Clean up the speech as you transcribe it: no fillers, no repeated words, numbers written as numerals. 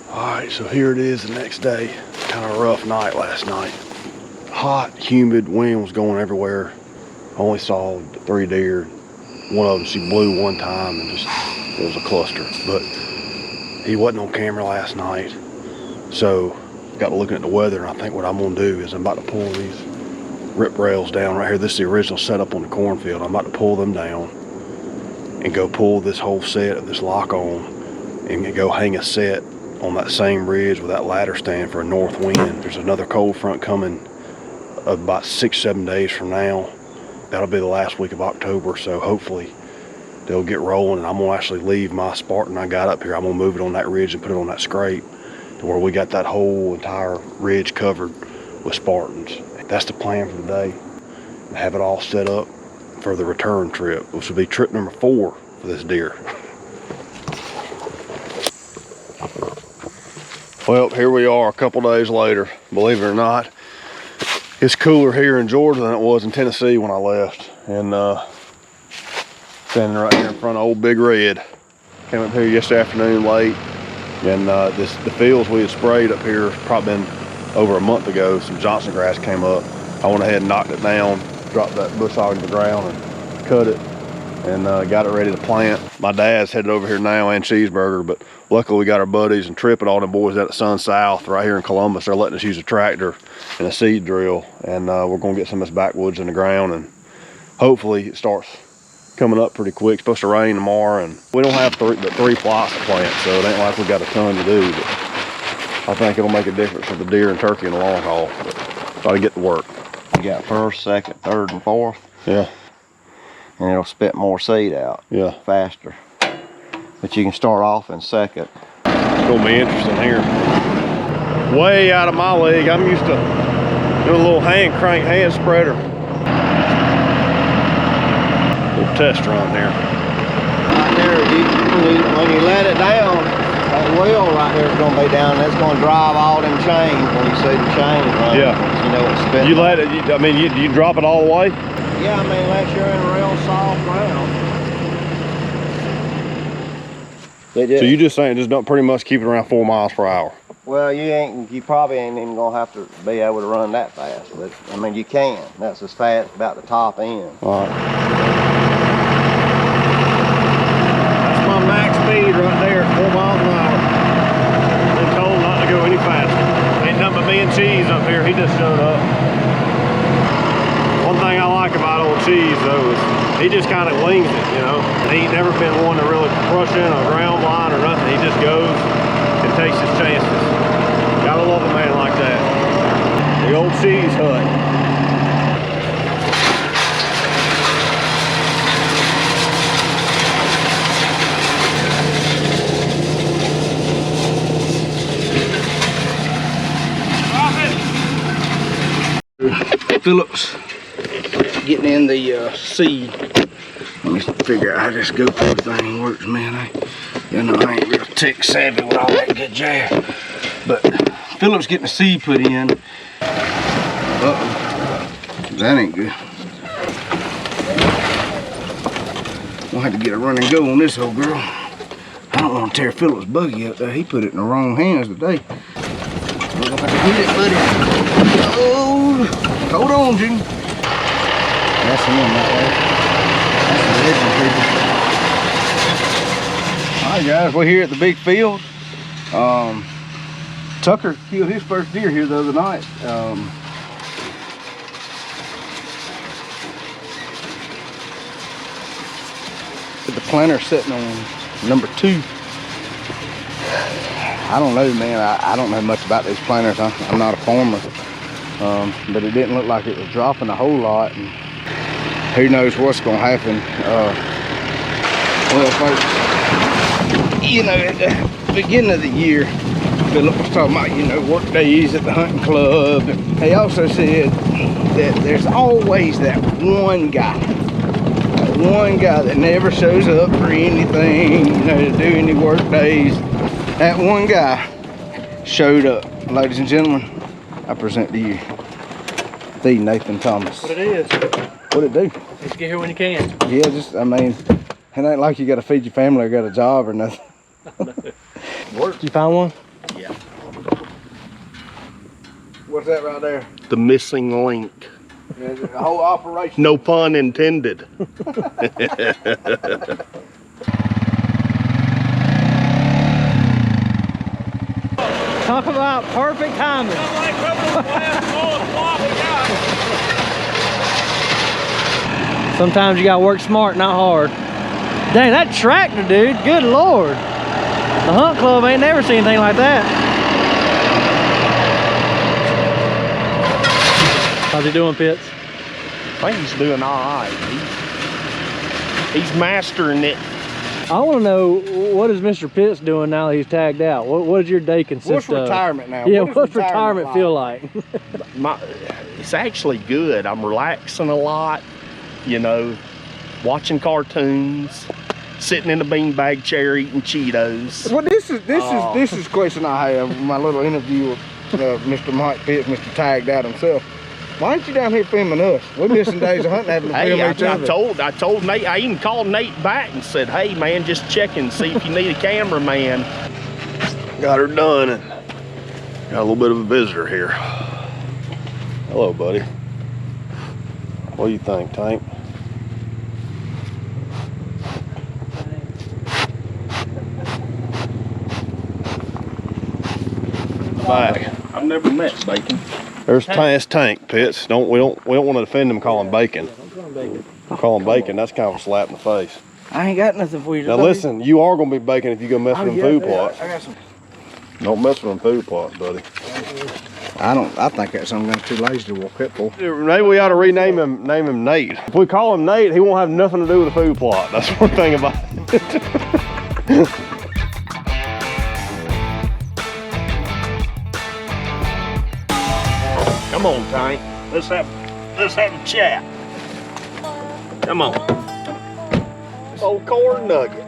Alright, so here it is the next day. Kind of a rough night last night. Hot, humid, wind was going everywhere. I only saw 3 deer. One of them, she blew one time and just, it was a cluster. But he wasn't on camera last night. So got looking at the weather, and I think what I'm gonna do is I'm about to pull these rip rails down right here. This is the original setup on the cornfield. I'm about to pull them down and go pull this whole set of this lock on and go hang a set on that same ridge with that ladder stand for a north wind. There's another cold front coming about 6-7 days from now. That'll be the last week of October, so hopefully they'll get rolling, and I'm gonna actually leave my Spartan I got up here. I'm gonna move it on that ridge and put it on that scrape to where we got that whole entire ridge covered with Spartans. That's the plan for today. Have it all set up for the return trip, which will be trip number 4 for this deer. Well, here we are a couple days later. Believe it or not, it's cooler here in Georgia than it was in Tennessee when I left. And standing right here in front of old Big Red. Came up here yesterday afternoon late, and the fields we had sprayed up here probably been over a month ago. Some Johnson grass came up. I went ahead and knocked it down, dropped that bush hog to the ground and cut it, and got it ready to plant. My dad's headed over here now, and Cheeseburger, but luckily we got our buddies and Tripp and all them boys out at Sun South right here in Columbus. They're letting us use a tractor and a seed drill, and we're gonna get some of this backwoods in the ground, and hopefully it starts coming up pretty quick. It's supposed to rain tomorrow, and we don't have but 3 plots to plant, so it ain't like we got a ton to do, but I think it'll make a difference for the deer and turkey in the long haul. But try to get to work. You got first, second, third, and fourth. Yeah. And it'll spit more seed out. Yeah. Faster. But you can start off in second. It's gonna be interesting here. Way out of my league. I'm used to doing a little hand crank, hand spreader. Little test run here. Right there, when you let it down, that wheel right there is going to be down. That's going to drive all them chains when you see the chains running. Yeah. You know it's spitting. You let it, you drop it all the way? Yeah, I mean, unless you're in a real soft ground. So you just saying just don't pretty much keep it around 4 miles per hour? Well, you probably ain't even going to have to be able to run that fast. But, I mean, you can. That's as fast about the top end. All right. That's my max speed right there, 4 miles an hour. Been told not to go any faster. Ain't nothing but me and Cheese up here. He just showed up. One thing I like about old Cheese though is he just kind of wings it, you know. He ain't never been one to really crush in a ground line or nothing. He just goes and takes his chances. Gotta love a man like that. The old Cheese hut. Phillip's getting in the seed. Let me figure out how this GoPro thing works, man. You know, I ain't real tech savvy with all that good jazz. But Phillip's getting the seed put in. Uh-oh, that ain't good. We'll have to get a run and go on this old girl. I don't want to tear Phillip's buggy up there. He put it in the wrong hands today. We're gonna have to hit it, buddy. Oh. Hold on, Jim. That's him right there. That's the legend, people. Alright guys, we're here at the big field. Tucker killed his first deer here the other night. The planter sitting on number 2. I don't know, man. I don't know much about these planters. I'm not a farmer. But it didn't look like it was dropping a whole lot, and who knows what's gonna happen. Well, folks, you know, at the beginning of the year, Phillip was talking about, you know, work days at the hunting club. And he also said that there's always that one guy that never shows up for anything, you know, to do any work days. That one guy showed up. Ladies and gentlemen, I present to you the Nathan Thomas. What it is. What it do? Just get here when you can. Yeah, just, I mean, it ain't like you got to feed your family or got a job or nothing. Did you find one? Yeah. What's that right there? The missing link. Is it the whole operation? No pun intended. Talk about perfect timing. Sometimes you gotta work smart, not hard. Dang, that tractor, dude, good Lord. The hunt club ain't never seen anything like that. How's he doing, Pitts? I think he's doing all right. He's mastering it. I want to know, what is Mr. Pitts doing now that he's tagged out? What does your day consist What's of? retirement now? Yeah, What does what's retirement feel like? It's actually good. I'm relaxing a lot, you know, watching cartoons, sitting in a beanbag chair eating Cheetos. Well, this is a question I have. My little interview with Mr. Mike Pitts, Mr. Tagged Out himself. Why aren't you down here filming us? We're missing days of hunting, having to film Hey, each other. I told Nate, I even called Nate back and said, hey man, just checking, see if you need a cameraman. Got her done and got a little bit of a visitor here. Hello, buddy. What do you think, Tank? Back. I've never met Bacon. There's that's Tank, Pitts. We don't want to offend him calling Bacon. Call him Bacon, that's kind of a slap in the face. I ain't got nothing for you. Now listen, you are gonna be Bacon if you go mess with them food plots. I got some. Don't mess with them food plots, buddy. I think that's something that's too lazy to walk up for. Maybe we ought to rename him, name him Nate. If we call him Nate, he won't have nothing to do with the food plot. That's one thing about it. Come on, Tank. Let's have a chat. Come on. Old corn nugget.